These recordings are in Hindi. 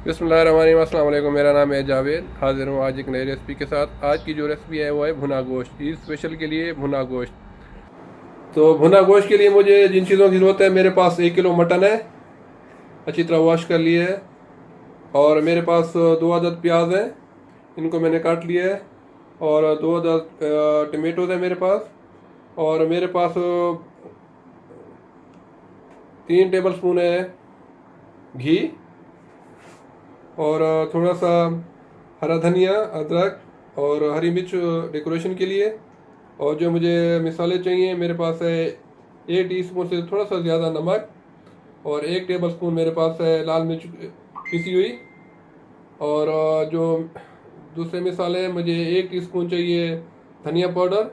बिस्मिल्लाहिर्रहमानिर्रहीम। अस्सलाम वालेकुम। मेरा नाम है जावेद। हाजिर हूँ आज एक नई रेसिपी के साथ। आज की जो रेसिपी है वो है भुना गोश्त। ईद स्पेशल के लिए भुना गोश्त। तो भुना गोश्त के लिए मुझे जिन चीज़ों की ज़रूरत है, मेरे पास 1 किलो मटन है, अच्छी तरह वॉश कर लिए है। और मेरे पास 2 अदद प्याज हैं, इनको मैंने काट लिया है। और 2 अदद टमेटोज है मेरे पास। और मेरे पास 3 टेबल स्पून है घी। और थोड़ा सा हरा धनिया, अदरक और हरी मिर्च डेकोरेशन के लिए। और जो मुझे मिसाले चाहिए, मेरे पास है 1 टीस्पून से थोड़ा सा ज़्यादा नमक। और 1 टेबल स्पून मेरे पास है लाल मिर्च पिसी हुई। और जो दूसरे मिसाले हैं, मुझे 1 टीस्पून चाहिए धनिया पाउडर,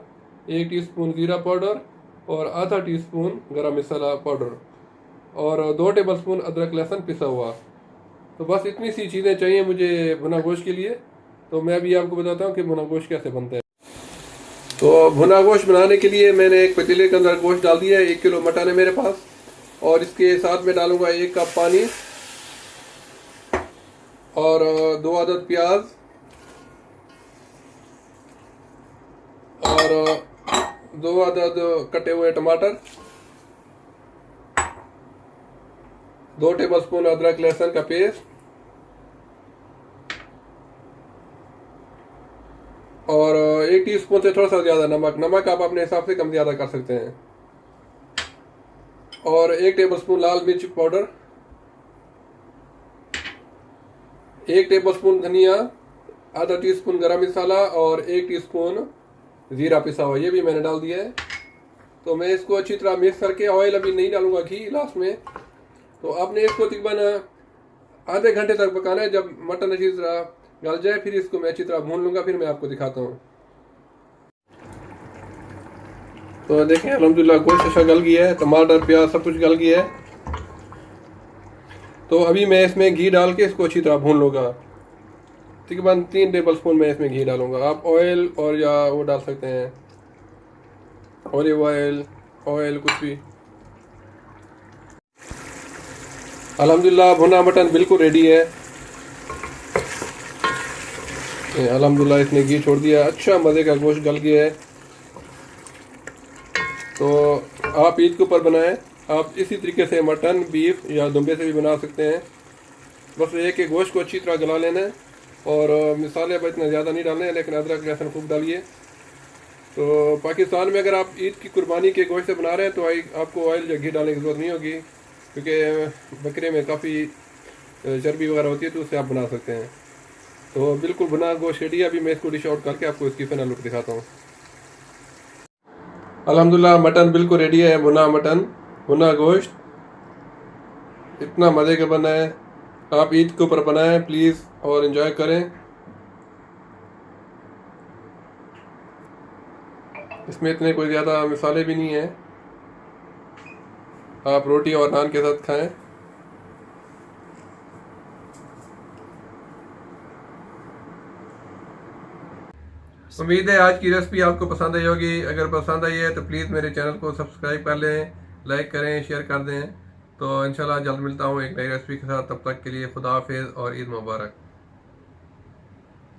1 टीस्पून ज़ीरा पाउडर और आधा टीस्पून गरम मसाला पाउडर। और 2 टेबल स्पून अदरक लहसुन पिसा हुआ। तो बस इतनी सी चीज़ें चाहिए मुझे भुना गोश्त के लिए। तो मैं अभी आपको बताता हूँ कि भुना गोश्त कैसे बनता है। तो भुना गोश्त बनाने के लिए मैंने एक पतीले के अंदर गोश्त डाल दिया है। 1 किलो मटन है मेरे पास। और इसके साथ में डालूंगा 1 कप पानी और 2 अदद प्याज और 2 अदद कटे हुए टमाटर, 2 टेबल स्पून अदरक लहसुन का पेस्ट और 1 टीस्पून से थोड़ा सा ज़्यादा नमक। नमक आप अपने हिसाब से कम ज़्यादा कर सकते हैं। और 1 टेबल स्पून लाल मिर्च पाउडर, 1 टेबल स्पून धनिया, आधा टीस्पून गरम मसाला और 1 टीस्पून ज़ीरा पिसा हुआ, ये भी मैंने डाल दिया है। तो मैं इसको अच्छी तरह मिक्स करके, ऑयल अभी नहीं डालूंगा, घी लास्ट में। तो आपने इसको तकरीबन आधे घंटे तक पकाना है। जब मटन अच्छी तरह गल जाए, फिर इसको मैं अच्छी तरह भून लूँगा, फिर मैं आपको दिखाता हूँ। तो देखें, अल्हम्दुलिल्लाह गोश्त अच्छा गल गया है, टमाटर प्याज सब कुछ गल गया है। तो अभी मैं इसमें घी डाल के इसको अच्छी तरह भून लूँगा। तकरीबन 3 टेबल स्पून मैं इसमें घी डालूँगा। आप ऑयल और या वो डाल सकते हैं, ऑलिव ऑयल, ऑयल कुछ भी। अल्हम्दुलिल्लाह भुना मटन बिल्कुल रेडी है। अल्हम्दुलिल्लाह इसने घी छोड़ दिया, अच्छा मज़े का गोश्त गल गया है। तो आप ईद के ऊपर बनाएं। आप इसी तरीके से मटन, बीफ या दुम्बे से भी बना सकते हैं। बस एक एक गोश्त को अच्छी तरह गला लेना है। और मसाले अब इतना ज़्यादा नहीं डालने हैं, लेकिन अदरक लहसुन खूब डालिए। तो पाकिस्तान में अगर आप ईद की कुर्बानी के गोश्त से बना रहे हैं तो आपको ऑयल या घी डालने की ज़रूरत नहीं होगी, क्योंकि बकरे में काफ़ी चर्बी वगैरह होती है, तो उससे आप बना सकते हैं। तो बिल्कुल भुना गोश्त रेडी है। अभी मैं इसको डिश आउट करके आपको इसकी फाइनल लुक दिखाता हूँ। अल्हम्दुलिल्लाह मटन बिल्कुल रेडी है। भुना मटन, भुना गोश्त इतना मज़े का बना है। आप ईद के ऊपर बनाएं प्लीज़ और इन्जॉय करें। इसमें इतने कोई ज़्यादा मसाले भी नहीं हैं। आप रोटी और नान के साथ खाएं। उम्मीद है आज की रेसिपी आपको पसंद आई होगी। अगर पसंद आई है तो प्लीज़ मेरे चैनल को सब्सक्राइब कर लें, लाइक करें, शेयर कर दें। तो इंशाल्लाह जल्द मिलता हूँ एक नई रेसिपी के साथ। तब तक के लिए खुदा हाफिज़ और ईद मुबारक।